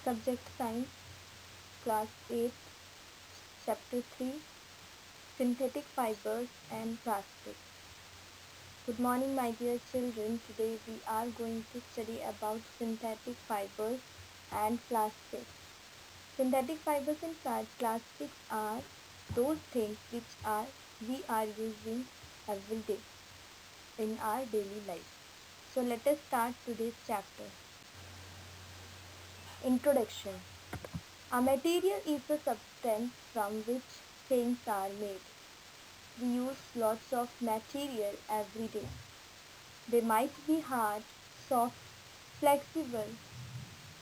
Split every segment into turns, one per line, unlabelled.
Subject Science, Class 8, Chapter 3, Synthetic Fibers and Plastics. Good morning, my dear children. Today we are going to study about synthetic fibers and plastics. Synthetic fibers and plastics are those things which we are using every day in our daily life. So let us start today's chapter. Introduction. A material is a substance from which things are made. We use lots of material every day. They might be hard, soft, flexible,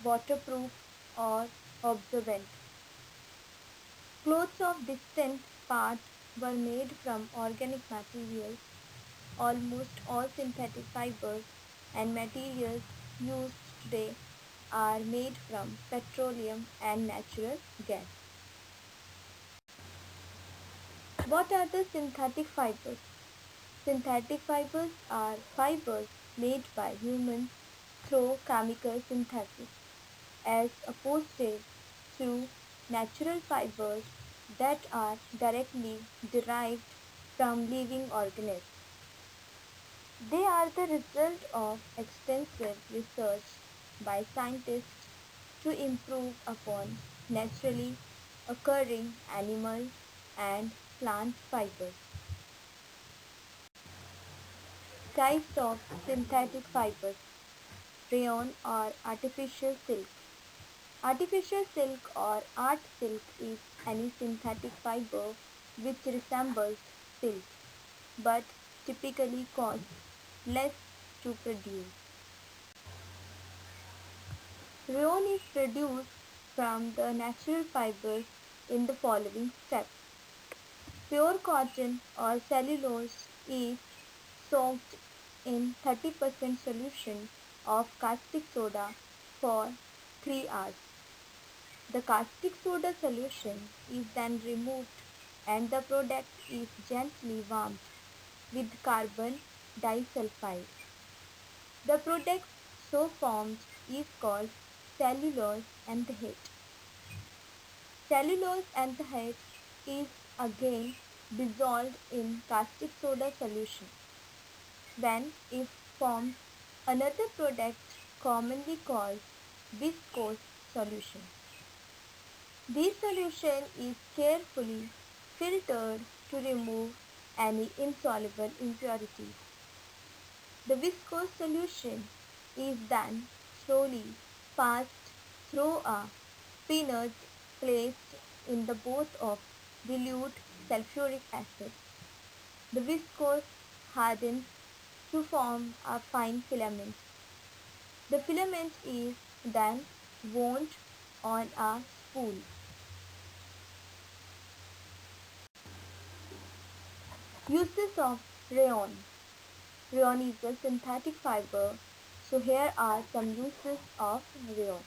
waterproof or absorbent. Clothes of distant parts were made from organic materials. Almost all synthetic fibers and materials used today are made from petroleum and natural gas. What are the synthetic fibers? Synthetic fibers are fibers made by humans through chemical synthesis, as opposed to natural fibers that are directly derived from living organisms. They are the result of extensive research by scientists to improve upon naturally occurring animal and plant fibers. Types of synthetic fibers. Rayon or artificial silk. Artificial silk or art silk is any synthetic fiber which resembles silk but typically costs less to produce. Rayon is produced from the natural fibers in the following steps. Pure cotton or cellulose is soaked in 30% solution of caustic soda for 3 hours. The caustic soda solution is then removed and the product is gently warmed with carbon disulfide. The product so formed is called cellulose enanthate. Cellulose enanthate is again dissolved in caustic soda solution. Then it forms another product commonly called viscose solution. This solution is carefully filtered to remove any insoluble impurities. The viscose solution is then slowly passed through a spinach placed in the bath of dilute sulfuric acid. The viscose hardens to form a fine filament. The filament is then wound on a spool. Uses of rayon. Rayon is a synthetic fiber, so here are some uses of rayon.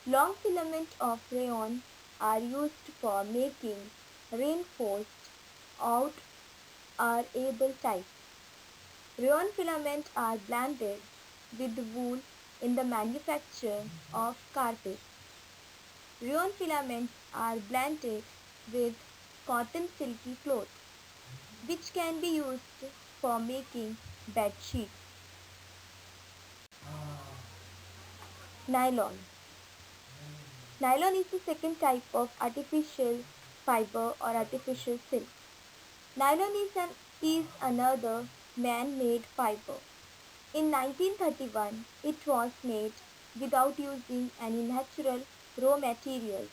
Long filaments of rayon are used for making reinforced out-are-able types. Rayon filaments are blended with wool in the manufacture of carpets. Rayon filaments are blended with cotton silky cloth, which can be used for making bed sheets. Nylon. Nylon is the second type of artificial fiber or artificial silk. Nylon is another man-made fiber. In 1931, it was made without using any natural raw materials.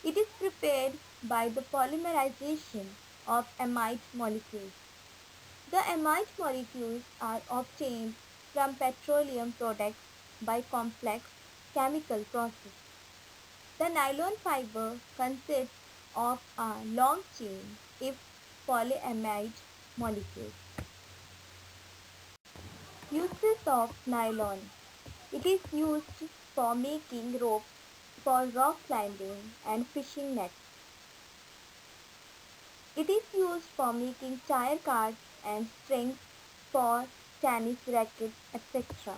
It is prepared by the polymerization of amide molecules. The amide molecules are obtained from petroleum products by complex chemical process. The nylon fiber consists of a long chain of polyamide molecules. Uses of nylon. It is used for making ropes for rock climbing and fishing nets. It is used for making tire cards and strings for tennis rackets, etc.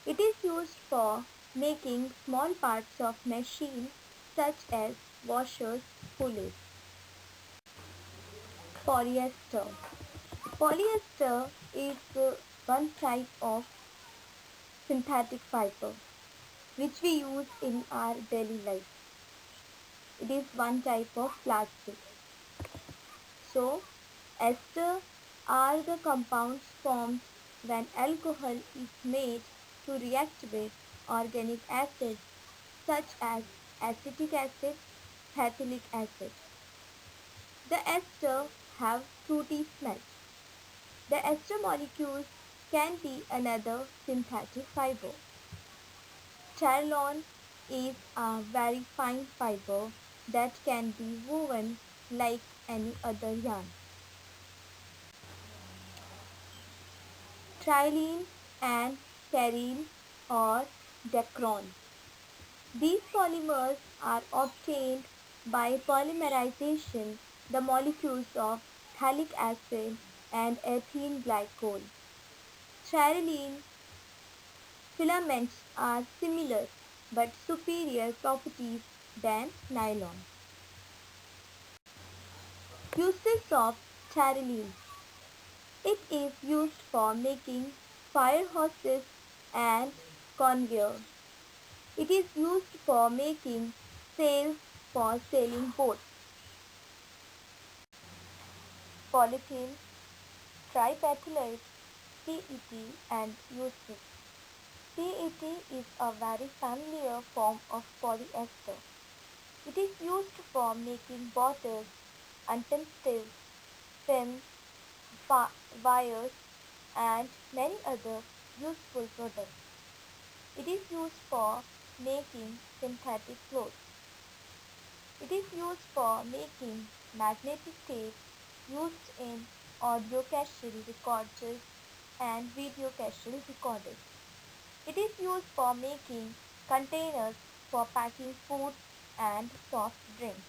It is used for making small parts of machines such as washers, pulleys. Polyester. Polyester is one type of synthetic fiber which we use in our daily life. It is one type of plastic. So, ester are the compounds formed when alcohol is made to react with organic acids such as acetic acid, ethylic acid. The ester have fruity smell. The ester molecules can be another synthetic fiber. Nylon is a very fine fiber that can be woven like any other yarn. Thyraline and Terine or Dacron. These polymers are obtained by polymerization the molecules of phthalic acid and ethylene glycol. Thyroline filaments are similar but superior properties than nylon. Uses of thyroline. It is used for making fire hoses and conveyor. It is used for making sails for sailing boats. Polythene, tripethylate, PET and uses. PET is a very familiar form of polyester. It is used for making bottles, utensils, films, wires and many other useful products. It is used for making synthetic clothes. It is used for making magnetic tape used in audio cassette recorders and video cassette recorders. It is used for making containers for packing food and soft drinks.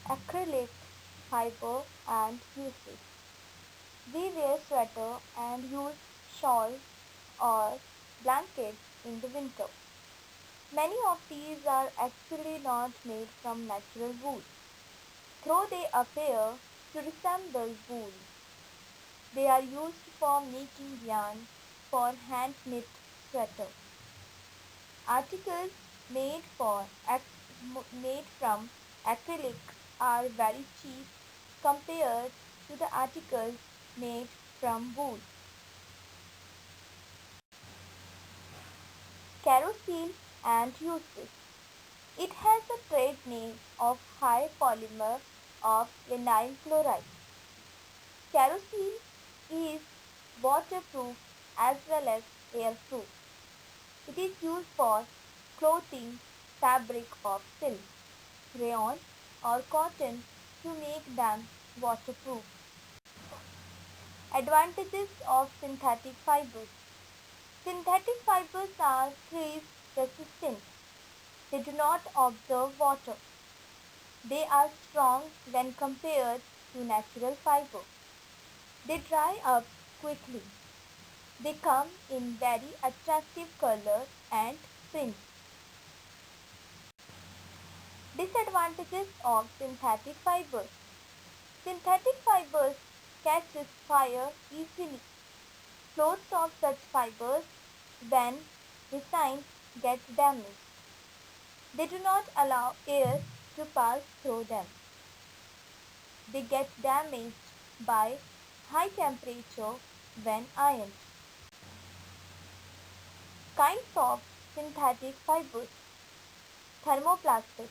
Acrylic fiber and uses. We wear sweater and use shawls or blankets in the winter. Many of these are actually not made from natural wool, though they appear to resemble wool. They are used for making yarn for hand-knit sweaters. Articles made made from acrylic are very cheap compared to the articles made from wool. Kerosene and uses. It has a trade name of high polymer of vinyl chloride. Kerosene is waterproof as well as airproof. It is used for clothing fabric of silk, rayon or cotton to make them waterproof. Advantages of synthetic fibers. Synthetic fibers are freeze resistant. They do not absorb water. They are strong when compared to natural fiber. They dry up quickly. They come in very attractive colors and prints. Disadvantages of synthetic fibers. Synthetic fibers catches fire easily. Clothes of such fibers, when resined, get damaged. They do not allow air to pass through them. They get damaged by high temperature when ironed. Kinds of synthetic fibers. Thermoplastic.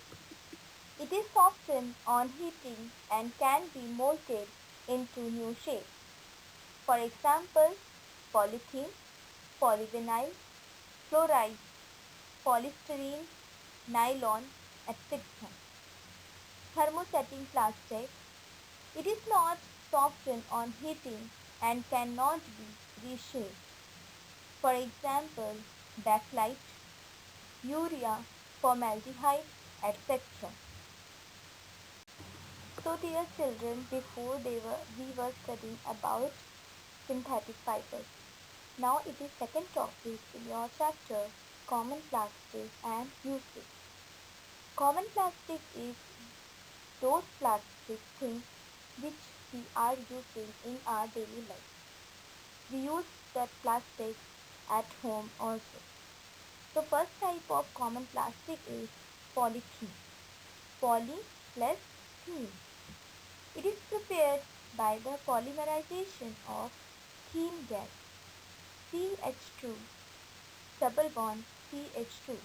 It is softened on heating and can be molded into new shapes. For example, polythene, polyvinyl, chloride, polystyrene, nylon, etc. Thermosetting plastic. It is not softened on heating and cannot be reshaped. For example, bakelite, urea, formaldehyde, etc. So dear children, before we were studying about synthetic fibers. Now it is second topic in your chapter, common plastic and uses. Common plastic is those plastic things which we are using in our daily life. We use that plastic at home also. The first type of common plastic is polythene. Poly plus thene. It is prepared by the polymerization of thene gas, CH2, double bond CH2.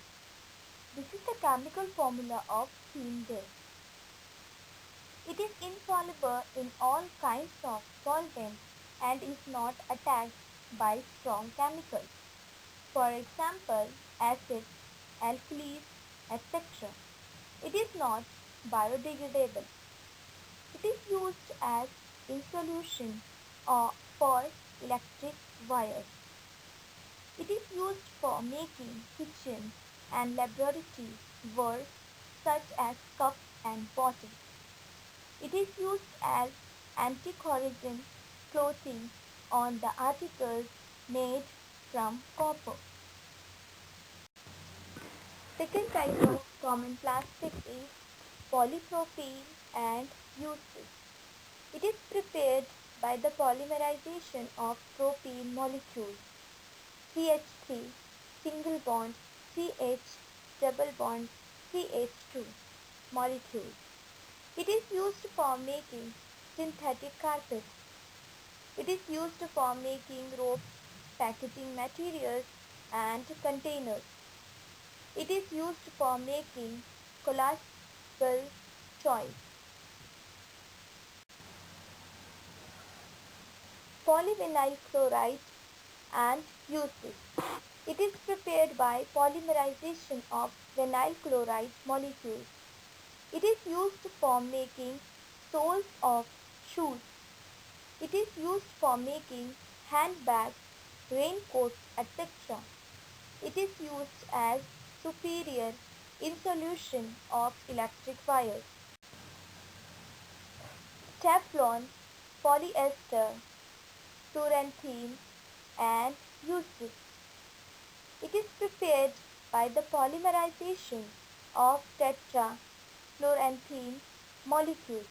This is the chemical formula of thene gas. It is insoluble in all kinds of solvents and is not attacked by strong chemicals. For example, acids, alkalis, etc. It is not biodegradable. It is used as insulation or for electric wires. It is used for making kitchen and laboratory wares such as cups and bottles. It is used as anti-corrosion clothing on the articles made from copper. Second type of common plastic is polypropylene and uses. It is prepared by the polymerization of propene molecules, CH3, single bond, CH, double bond, CH2 molecules. It is used for making synthetic carpets. It is used for making ropes, packaging materials, and containers. It is used for making collapsible toys. Polyvinyl chloride and uses. It is prepared by polymerization of vinyl chloride molecules. It is used for making soles of shoes. It is used for making handbags, raincoats, etc. It is used as superior in solution of electric wires. Teflon, polyester, Thyraline, and uses. It is prepared by the polymerization of tetrafluorethane molecules.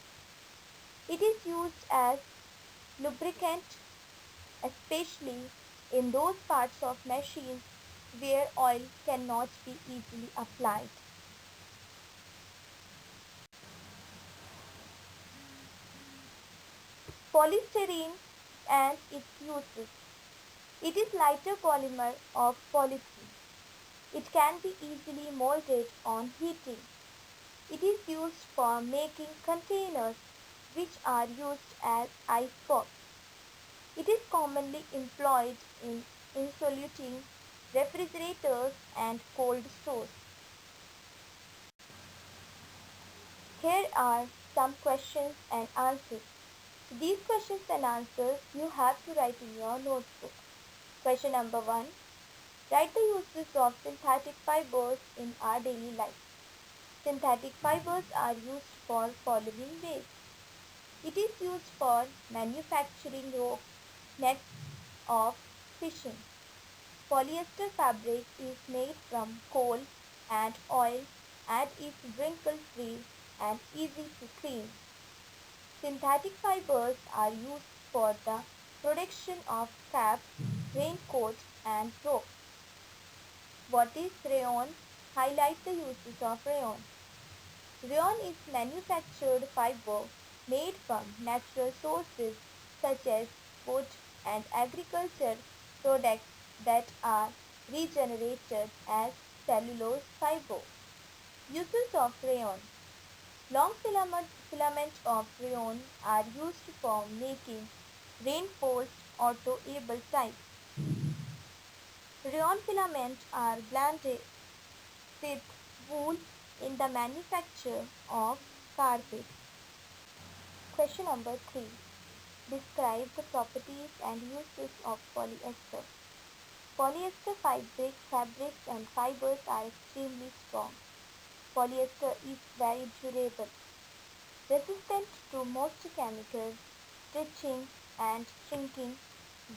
It is used as lubricant, especially in those parts of machines where oil cannot be easily applied. Polystyrene and its uses. It is lighter polymer of polythene. It can be easily molded on heating. It is used for making containers which are used as ice box. It is commonly employed in insulating refrigerators and cold stores. Here are some questions and answers. So these questions and answers you have to write in your notebook. Question number 1. Write the uses of synthetic fibers in our daily life. Synthetic fibers are used for following ways. It is used for manufacturing ropes, nets of fishing. Polyester fabric is made from coal and oil and is wrinkle-free and easy to clean. Synthetic fibers are used for the production of caps, raincoats, and ropes. What is rayon? Highlight the uses of rayon. Rayon is manufactured fiber made from natural sources such as wood and agriculture products that are regenerated as cellulose fiber. Uses of rayon. Long filaments of rayon are used for making reinforced auto-able type. Rayon filaments are blended with wool in the manufacture of carpet. Question number 3. Describe the properties and uses of polyester. Polyester fabrics and fibers are extremely strong. Polyester is very durable, resistant to moisture chemicals, stretching and shrinking,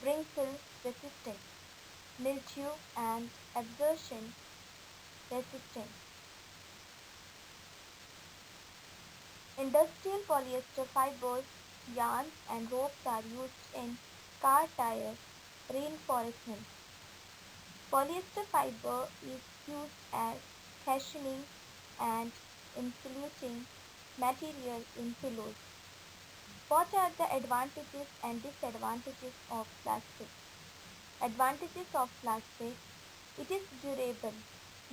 wrinkle resistant. mildew, and absorption resistant. Industrial polyester fibers, yarns, and ropes are used in car tire reinforcement. Polyester fiber is used as cushioning and insulating material in pillows. What are the advantages and disadvantages of plastic? Advantages of plastic: it is durable,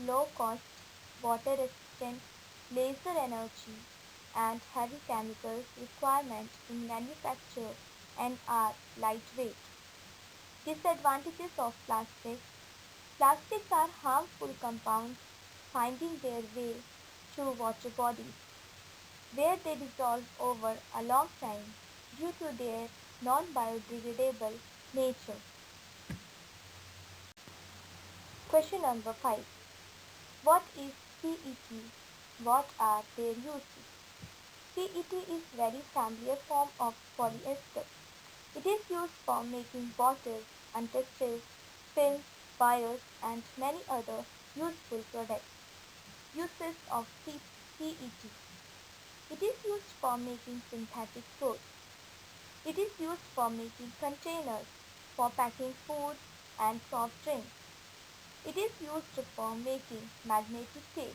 low cost, water resistant, laser energy, and heavy chemicals requirement in manufacture and are lightweight. Disadvantages of plastic: plastics are harmful compounds finding their way through water bodies, where they dissolve over a long time due to their non-biodegradable nature. Question number 5. What is PET? What are their uses? PET is very familiar form of polyester. It is used for making bottles, untextiles, films, wires, and many other useful products. Uses of PET: it is used for making synthetic clothes. It is used for making containers, for packing food and soft drinks. It is used for making magnetic tape.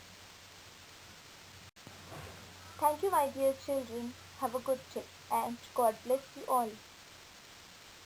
Thank you, my dear children. Have a good day and God bless you all.